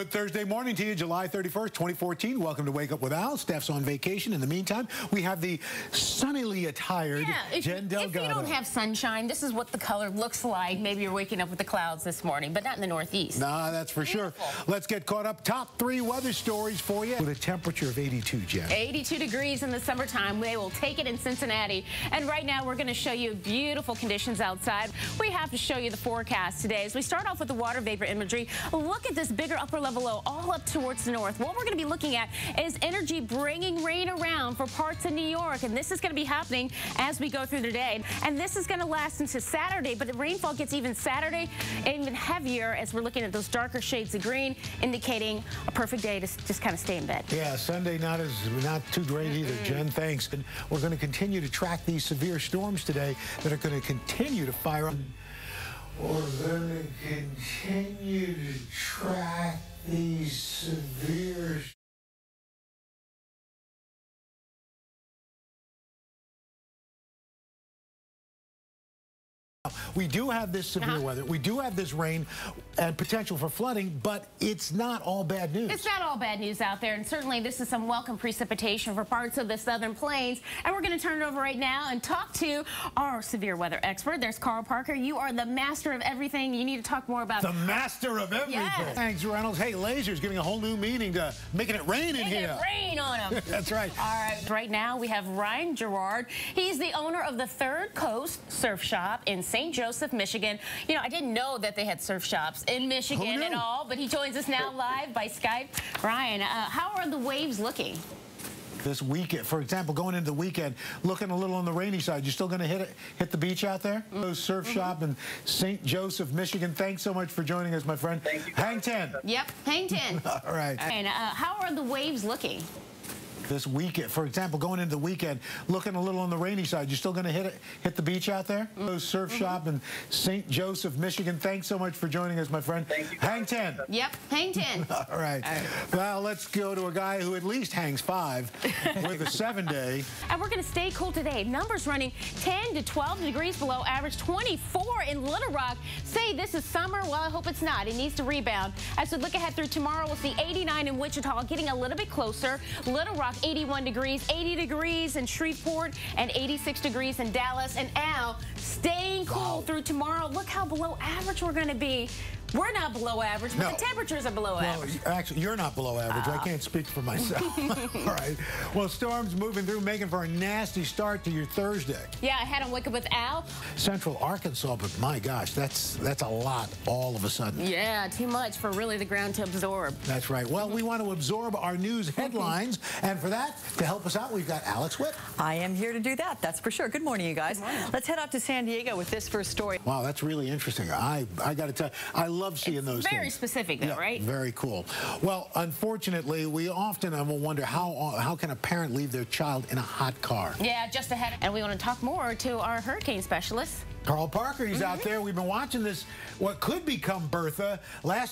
Good Thursday morning to you, July 31st, 2014. Welcome to Wake Up with Al. Steph's on vacation. In the meantime, we have the sunnily attired Jen Delgado. If you don't have sunshine, this is what the color looks like. Maybe you're waking up with the clouds this morning, but not in the Northeast. Nah, that's for sure. Let's get caught up. Top 3 weather stories for you. With a temperature of 82, Jen. 82 degrees in the summertime. They will take it in Cincinnati. And right now, we're going to show you beautiful conditions outside. We have to show you the forecast today. As we start off with the water vapor imagery, look at this bigger upper level low all up towards the north. What we're going to be looking at is energy bringing rain around for parts of New York, and this is going to be happening as we go through the day. And this is going to last into Saturday, but the rainfall gets even Saturday even heavier as we're looking at those darker shades of green, indicating a perfect day to just kind of stay in bed. Yeah, Sunday not too great either, Jen. Thanks. And we're going to continue to track these severe storms today that are going to continue to fire up. We're going to continue to track these severe We do have this severe weather. We do have this rain and potential for flooding, but it's not all bad news. It's not all bad news out there, and certainly this is some welcome precipitation for parts of the southern plains. And we're going to turn it over right now and talk to our severe weather expert. There's Carl Parker. You are the master of everything. You need to talk more about the master of everything. Yes. Thanks, Reynolds. Hey, Laser's giving a whole new meaning to making it rain in here. Rain on them. That's right. All right. Right now we have Ryan Gerard. He's the owner of the Third Coast Surf Shop in St. Joseph, Michigan. You know, I didn't know that they had surf shops in Michigan at all, but he joins us now live by Skype. Ryan, how are the waves looking? This weekend, for example, going into the weekend, looking a little on the rainy side. You still going to hit the beach out there? Surf shop in St. Joseph, Michigan. Thanks so much for joining us, my friend. Thank you. Hang 10. Yep, hang 10. All right. And how are the waves looking? This weekend, for example, going into the weekend, looking a little on the rainy side. You still going to hit the beach out there? Surf shop in St. Joseph, Michigan. Thanks so much for joining us, my friend. Thank you. Hang 10. Yep, hang 10. All right. Well, let's go to a guy who at least hangs 5 with a 7-day. And we're going to stay cool today. Numbers running 10 to 12 degrees below average, 24 in Little Rock. Say this is summer. Well, I hope it's not. It needs to rebound. As we look ahead through tomorrow, we'll see 89 in Wichita, getting a little bit closer. Little Rock, 81 degrees, 80 degrees in Shreveport, and 86 degrees in Dallas. And Al, staying cool through tomorrow. Look how below average we're going to be. We're not below average, but the temperatures are below average. Actually, you're not below average. I can't speak for myself. All right. Well, storms moving through, making for a nasty start to your Thursday. Yeah, I had on Wake Up with Al. Central Arkansas, but my gosh, that's a lot all of a sudden. Yeah, too much for really the ground to absorb. That's right. Well, we want to absorb our news headlines, and for that, to help us out, we've got Alex Witt. I am here to do that, that's for sure. Good morning, you guys. Good morning. Let's head out to San Diego with this first story. Wow, that's really interesting. I got to tell you, I love seeing those very things. Specific, though, right? Very cool. Well, unfortunately, we often wonder how can a parent leave their child in a hot car? Yeah, just ahead. And we want to talk more to our hurricane specialist. Carl Parker, he's out there. We've been watching this, what could become Bertha.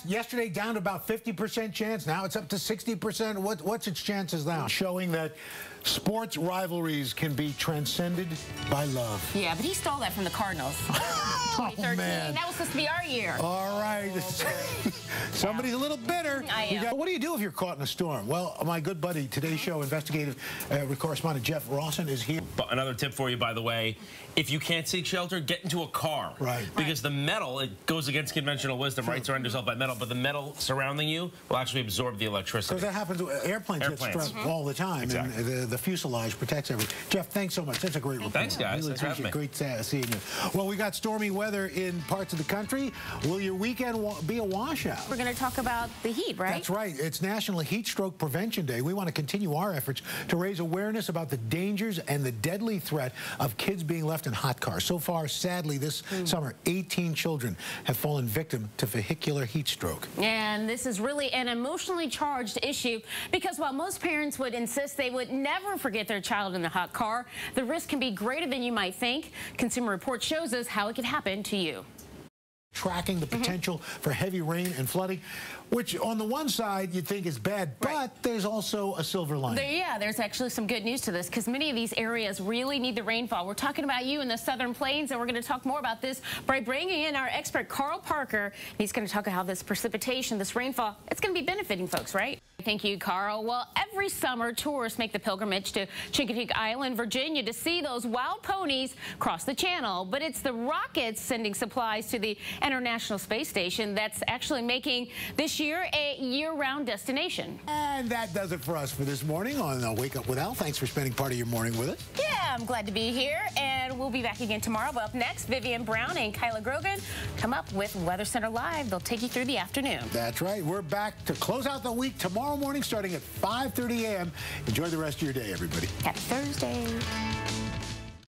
Yesterday down to about 50% chance. Now it's up to 60%. What's its chances now? Showing that sports rivalries can be transcended by love. Yeah, but he stole that from the Cardinals. 2013. Man. That was supposed to be our year. All right. Somebody's a little bitter. I am. What do you do if you're caught in a storm? Well, my good buddy, Today's Show investigative correspondent Jeff Rawson is here. But another tip for you, by the way, if you can't seek shelter, get into a car. Right. Because the metal, it goes against conventional wisdom, right? Surround yourself by metal, but the metal surrounding you will actually absorb the electricity. Because that happens with airplanes get struck all the time. Exactly. And the fuselage protects everything. Jeff, thanks so much. That's a great report. Thanks, guys. Really Thanks for having me. Great seeing you. Well, we got stormy weather in parts of the country. Will your weekend be a washout? We're going to talk about the heat, right? That's right. It's National Heat Stroke Prevention Day. We want to continue our efforts to raise awareness about the dangers and the deadly threat of kids being left in hot cars. So far, sadly, this summer, 18 children have fallen victim to vehicular heat stroke. And this is really an emotionally charged issue because while most parents would insist they would never forget their child in the hot car, the risk can be greater than you might think. Consumer Report shows us how it could happen to you. Tracking the potential for heavy rain and flooding, which on the one side you'd think is bad, but there's also a silver lining. There's actually some good news to this because many of these areas really need the rainfall. We're talking about you in the southern plains, and we're going to talk more about this by bringing in our expert, Carl Parker. He's going to talk about how this precipitation, this rainfall, it's going to be benefiting folks, right? Thank you, Carl. Well, every summer, tourists make the pilgrimage to Chincoteague Island, Virginia, to see those wild ponies cross the channel. But it's the rockets sending supplies to the International Space Station that's actually making this year a year-round destination. And that does it for us for this morning on Wake Up with Al. Thanks for spending part of your morning with us. Yeah, I'm glad to be here, and we'll be back again tomorrow. But up next, Vivian Brown and Kyla Grogan come up with Weather Center Live. They'll take you through the afternoon. That's right. We're back to close out the week tomorrow morning starting at 5:30 a.m. Enjoy the rest of your day, everybody. Happy Thursday.